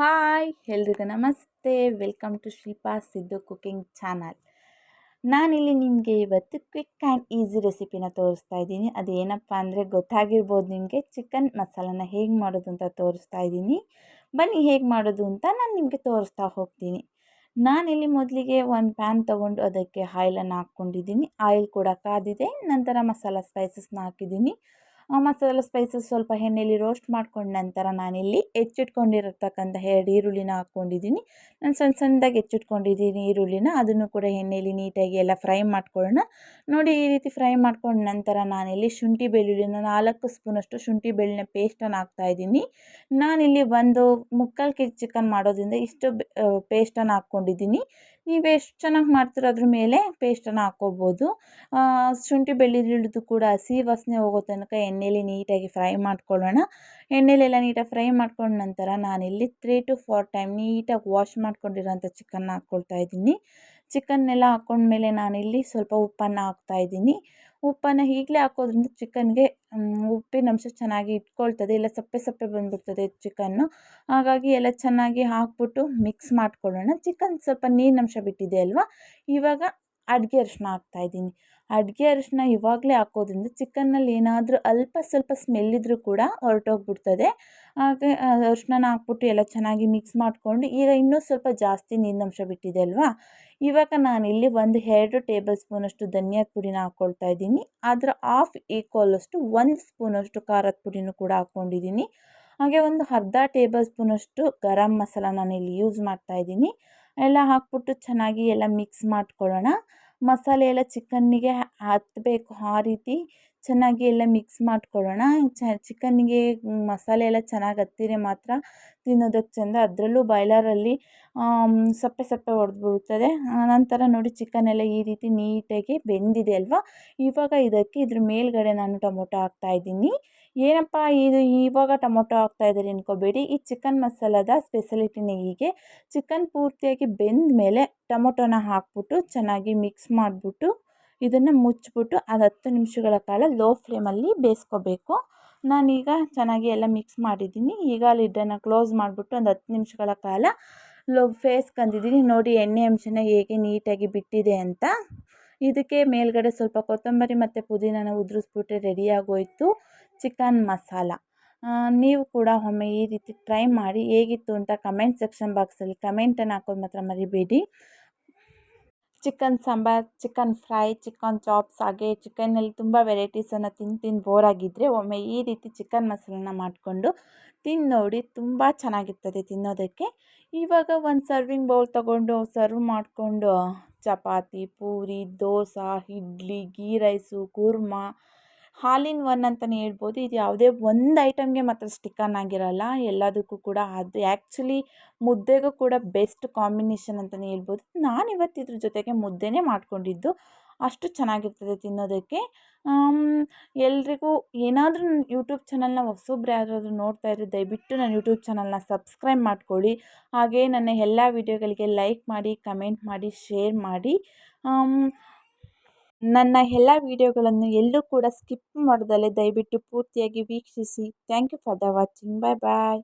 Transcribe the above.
Hi ಎಲ್ರಿಗೂ ನಮಸ್ತೆ. Welcome to Shilpa Siddu cooking channel. ನಾನಿಲ್ಲಿ ನಿಮಗೆ ಇವತ್ತು ಕ್ವಿಕ್ ಆ್ಯಂಡ್ ಈಸಿ ರೆಸಿಪಿನ ತೋರಿಸ್ತಾ ಇದ್ದೀನಿ. ಅದೇನಪ್ಪ ಅಂದರೆ ಗೊತ್ತಾಗಿರ್ಬೋದು ನಿಮಗೆ, ಚಿಕನ್ ಮಸಾಲನ ಹೇಗೆ ಮಾಡೋದು ಅಂತ ತೋರಿಸ್ತಾ ಇದ್ದೀನಿ. ಬನ್ನಿ ಹೇಗೆ ಮಾಡೋದು ಅಂತ ನಾನು ನಿಮಗೆ ತೋರಿಸ್ತಾ ಹೋಗ್ತೀನಿ. ನಾನಿಲ್ಲಿ ಮೊದಲಿಗೆ ಒಂದು ಪ್ಯಾನ್ ತೊಗೊಂಡು ಅದಕ್ಕೆ ಆಯಿಲನ್ನು ಹಾಕ್ಕೊಂಡಿದ್ದೀನಿ. ಆಯಿಲ್ ಕೂಡ ಕಾದಿದೆ. ನಂತರ ಮಸಾಲ ಸ್ಪೈಸಸ್ನ ಹಾಕಿದ್ದೀನಿ. ಮಸಾಲ ಸ್ಪೈಸಸ್ ಸ್ವಲ್ಪ ಎಣ್ಣೆಯಲ್ಲಿ ರೋಸ್ಟ್ ಮಾಡ್ಕೊಂಡ ನಂತರ ನಾನಿಲ್ಲಿ ಹೆಚ್ಚಿಟ್ಕೊಂಡಿರತಕ್ಕಂಥ 2 ಈರುಳ್ಳಿನ ಹಾಕ್ಕೊಂಡಿದ್ದೀನಿ. ನಾನು ಸಣ್ಣದಾಗಿ ಹೆಚ್ಚಿಟ್ಕೊಂಡಿದ್ದೀನಿ ಈರುಳ್ಳಿನ. ಅದನ್ನು ಕೂಡ ಎಣ್ಣೆಯಲ್ಲಿ ನೀಟಾಗಿ ಎಲ್ಲ ಫ್ರೈ ಮಾಡ್ಕೊಳ್ಳೋಣ. ನೋಡಿ, ಈ ರೀತಿ ಫ್ರೈ ಮಾಡ್ಕೊಂಡ ನಂತರ ನಾನಿಲ್ಲಿ ಶುಂಠಿ ಬೆಳ್ಳುಳ್ಳಿನ 4 ಸ್ಪೂನಷ್ಟು ಶುಂಠಿ ಬೆಳ್ಳುಳ್ಳಿ ಪೇಸ್ಟನ್ನು ಹಾಕ್ತಾಯಿದ್ದೀನಿ. ನಾನಿಲ್ಲಿ ಒಂದು 3/4 kg ಚಿಕನ್ ಮಾಡೋದ್ರಿಂದ ಇಷ್ಟು ಪೇಸ್ಟನ್ನು ಹಾಕ್ಕೊಂಡಿದ್ದೀನಿ. ನೀವು ಎಷ್ಟು ಚೆನ್ನಾಗಿ ಮಾಡ್ತೀರೋ ಅದ್ರ ಮೇಲೆ ಪೇಸ್ಟನ್ನು ಹಾಕ್ಕೋಬೋದು. ಶುಂಠಿ ಬೆಳ್ಳುಳ್ಳಿದು ಕೂಡ ಹಸಿ ವಾಸನೆ ಹೋಗೋ ತನಕ ಎಣ್ಣೆಯಲ್ಲಿ ನೀಟಾಗಿ ಫ್ರೈ ಮಾಡ್ಕೊಳ್ಳೋಣ. ಎಣ್ಣೆಲೆಲ್ಲ ನೀಟಾಗಿ ಫ್ರೈ ಮಾಡ್ಕೊಂಡ ನಂತರ ನಾನಿಲ್ಲಿ 3 to 4 ಟೈಮ್ ನೀಟಾಗಿ ವಾಶ್ ಮಾಡ್ಕೊಂಡಿರೋಂಥ ಚಿಕನ್ನ ಹಾಕ್ಕೊಳ್ತಾ ಇದ್ದೀನಿ. ಚಿಕನ್ನೆಲ್ಲ ಹಾಕ್ಕೊಂಡ್ಮೇಲೆ ನಾನಿಲ್ಲಿ ಸ್ವಲ್ಪ ಉಪ್ಪನ್ನು ಹಾಕ್ತಾಯಿದ್ದೀನಿ. ಉಪ್ಪನ್ನು ಈಗಲೇ ಹಾಕೋದ್ರಿಂದ ಚಿಕನ್ಗೆ ಉಪ್ಪಿನಂಶ ಚೆನ್ನಾಗಿ ಇಟ್ಕೊಳ್ತದೆ, ಇಲ್ಲ ಸಪ್ಪೆ ಸಪ್ಪೆ ಬಂದುಬಿಡ್ತದೆ ಚಿಕನ್ನು. ಹಾಗಾಗಿ ಎಲ್ಲ ಚೆನ್ನಾಗಿ ಹಾಕ್ಬಿಟ್ಟು ಮಿಕ್ಸ್ ಮಾಡ್ಕೊಳ್ಳೋಣ. ಚಿಕನ್ ಸ್ವಲ್ಪ ನೀರಿನಂಶ ಬಿಟ್ಟಿದೆ ಅಲ್ವಾ, ಇವಾಗ ಅಡುಗೆ ಅರಿಶಿನ ಹಾಕ್ತಾಯಿದ್ದೀನಿ. ಅಡುಗೆ ಅರಿಶಿನ ಇವಾಗಲೇ ಹಾಕೋದ್ರಿಂದ ಚಿಕನ್ನಲ್ಲಿ ಏನಾದರೂ ಅಲ್ಪ ಸ್ವಲ್ಪ ಸ್ಮೆಲ್ ಇದ್ದರೂ ಕೂಡ ಹೊರಟೋಗ್ಬಿಡ್ತದೆ. ಹಾಗೆ ಅರಿಶಿನ ಹಾಕ್ಬಿಟ್ಟು ಎಲ್ಲ ಚೆನ್ನಾಗಿ ಮಿಕ್ಸ್ ಮಾಡಿಕೊಂಡು, ಈಗ ಇನ್ನೂ ಸ್ವಲ್ಪ ಜಾಸ್ತಿ ನೀರಿನಂಶ ಬಿಟ್ಟಿದೆ ಅಲ್ವಾ, ಇವಾಗ ನಾನಿಲ್ಲಿ 2 ಟೇಬಲ್ ಸ್ಪೂನಷ್ಟು ಧನಿಯಾದ ಪುಡಿನ ಹಾಕ್ಕೊಳ್ತಾ ಇದ್ದೀನಿ. ಅದರ ಹಾಫ್ ಈಕ್ವಲಷ್ಟು 1 ಸ್ಪೂನಷ್ಟು ಖಾರದ ಪುಡಿನೂ ಕೂಡ ಹಾಕ್ಕೊಂಡಿದ್ದೀನಿ. ಹಾಗೆ ಒಂದು ಅರ್ಧ ಟೇಬಲ್ ಸ್ಪೂನಷ್ಟು ಗರಂ ಮಸಾಲ ನಾನಿಲ್ಲಿ ಯೂಸ್ ಮಾಡ್ತಾಯಿದ್ದೀನಿ. ಎಲ್ಲ ಹಾಕ್ಬಿಟ್ಟು ಚೆನ್ನಾಗಿ ಎಲ್ಲ ಮಿಕ್ಸ್ ಮಾಡ್ಕೊಳ್ಳೋಣ. ಮಸಾಲೆ ಎಲ್ಲ ಚಿಕನ್ನಿಗೆ ಹತ್ತಬೇಕು, ಆ ರೀತಿ ಚೆನ್ನಾಗಿ ಎಲ್ಲ ಮಿಕ್ಸ್ ಮಾಡ್ಕೊಳ್ಳೋಣ. ಚಿಕನ್ನಿಗೆ ಮಸಾಲೆ ಎಲ್ಲ ಚೆನ್ನಾಗಿ ಹತ್ತಿರೆ ಮಾತ್ರ ತಿನ್ನೋದಕ್ಕೆ ಚೆಂದ. ಅದರಲ್ಲೂ ಬಾಯ್ಲರಲ್ಲಿ ಸಪ್ಪೆ ಸಪ್ಪೆ ಹೊಡೆದ್ಬಿಡ್ತದೆ. ನಂತರ ನೋಡಿ, ಚಿಕನ್ ಎಲ್ಲ ಈ ರೀತಿ ನೀಟಾಗಿ ಬೆಂದಿದೆ ಅಲ್ವಾ, ಇವಾಗ ಇದ್ರ ಮೇಲ್ಗಡೆ ನಾನು ಟೊಮೊಟೊ ಹಾಕ್ತಾಯಿದ್ದೀನಿ. ಏನಪ್ಪ ಇದು ಇವಾಗ ಟೊಮೊಟೊ ಹಾಕ್ತಾಯಿದ್ದಾರೆ ಅನ್ಕೋಬೇಡಿ, ಈ ಚಿಕನ್ ಮಸಾಲದ ಸ್ಪೆಷಾಲಿಟಿನೇ ಹೀಗೆ. ಚಿಕನ್ ಪೂರ್ತಿಯಾಗಿ ಬೆಂದ ಮೇಲೆ ಟೊಮೊಟೊನ ಹಾಕ್ಬಿಟ್ಟು ಚೆನ್ನಾಗಿ ಮಿಕ್ಸ್ ಮಾಡಿಬಿಟ್ಟು ಇದನ್ನು ಮುಚ್ಚಿಬಿಟ್ಟು ಅದು 10 ನಿಮಿಷಗಳ ಕಾಲ ಲೋ ಫ್ಲೇಮಲ್ಲಿ ಬೇಯಿಸ್ಕೋಬೇಕು. ನಾನೀಗ ಚೆನ್ನಾಗಿ ಎಲ್ಲ ಮಿಕ್ಸ್ ಮಾಡಿದ್ದೀನಿ. ಈಗ ಲಿಡ್ಡನ್ನು ಕ್ಲೋಸ್ ಮಾಡಿಬಿಟ್ಟು ಒಂದು 10 ನಿಮಿಷಗಳ ಕಾಲ ಬೇಯಿಸ್ಕೊಂಡಿದ್ದೀನಿ. ನೋಡಿ, ಎಣ್ಣೆ ಅಂಶನ ಹೇಗೆ ನೀಟಾಗಿ ಬಿಟ್ಟಿದೆ ಅಂತ. ಇದಕ್ಕೆ ಮೇಲ್ಗಡೆ ಸ್ವಲ್ಪ ಕೊತ್ತಂಬರಿ ಮತ್ತು ಪುದೀನನ ಉದುರಿಸ್ಬಿಟ್ರೆ ರೆಡಿಯಾಗೋಯಿತು ಚಿಕನ್ ಮಸಾಲ. ನೀವು ಕೂಡ ಒಮ್ಮೆ ಈ ರೀತಿ ಟ್ರೈ ಮಾಡಿ, ಹೇಗಿತ್ತು ಅಂತ ಕಮೆಂಟ್ ಸೆಕ್ಷನ್ ಬಾಕ್ಸಲ್ಲಿ ಕಮೆಂಟನ್ನು ಹಾಕೋದು ಮಾತ್ರ ಮರಿಬೇಡಿ. Chicken sambar, chicken fry, chicken chops, ಹಾಗೆ ಚಿಕನ್ನಲ್ಲಿ ತುಂಬ ವೆರೈಟೀಸನ್ನು ತಿಂದು ಬೋರ್ ಆಗಿದ್ದರೆ ಒಮ್ಮೆ ಈ ರೀತಿ ಚಿಕನ್ ಮಸಾಲನ ಮಾಡಿಕೊಂಡು ತಿಂದು ನೋಡಿ, ತುಂಬ ಚೆನ್ನಾಗಿರ್ತದೆ ತಿನ್ನೋದಕ್ಕೆ. ಇವಾಗ ಒಂದು ಸರ್ವಿಂಗ್ ಬೌಲ್ ತೊಗೊಂಡು ಸರ್ವ್ ಮಾಡಿಕೊಂಡು chapati, puri, dosa, idli, ghee rice, kurma, all in one ಅಂತಲೇ ಹೇಳ್ಬೋದು. ಇದು ಯಾವುದೇ ಒಂದು ಐಟಮ್ಗೆ ಮಾತ್ರ ಸ್ಟಿಕ್ ಆಗಿರಲ್ಲ, ಎಲ್ಲದಕ್ಕೂ ಕೂಡ. ಅದು ಆ್ಯಕ್ಚುಲಿ ಮುದ್ದೆಗೂ ಕೂಡ ಬೆಸ್ಟ್ ಕಾಂಬಿನೇಷನ್ ಅಂತಲೇ ಹೇಳ್ಬೋದು. ನಾನಿವತ್ತು ಇದ್ರ ಜೊತೆಗೆ ಮುದ್ದೆನೇ ಮಾಡ್ಕೊಂಡಿದ್ದು. ಅಷ್ಟು ಚೆನ್ನಾಗಿರ್ತದೆ ತಿನ್ನೋದಕ್ಕೆ. ಎಲ್ರಿಗೂ ಏನಾದರೂ ನನ್ನ ಯೂಟ್ಯೂಬ್ ಚಾನಲ್ನ ಹೊಸಬ್ರು ಯಾರಾದರೂ ನೋಡ್ತಾ ಇದ್ದರೆ ದಯವಿಟ್ಟು ನನ್ನ ಯೂಟ್ಯೂಬ್ ಚಾನಲ್ನ ಸಬ್ಸ್ಕ್ರೈಬ್ ಮಾಡ್ಕೊಳ್ಳಿ. ಹಾಗೆ ನನ್ನ ಎಲ್ಲ ವಿಡಿಯೋಗಳಿಗೆ ಲೈಕ್ ಮಾಡಿ, ಕಮೆಂಟ್ ಮಾಡಿ, ಶೇರ್ ಮಾಡಿ. ನನ್ನ ಎಲ್ಲ ವಿಡಿಯೋಗಳನ್ನು ಎಲ್ಲೂ ಕೂಡ ಸ್ಕಿಪ್ ಮಾಡ್ದಲೇ ದಯವಿಟ್ಟು ಪೂರ್ತಿಯಾಗಿ ವೀಕ್ಷಿಸಿ. Thank you for the watching. Bye bye.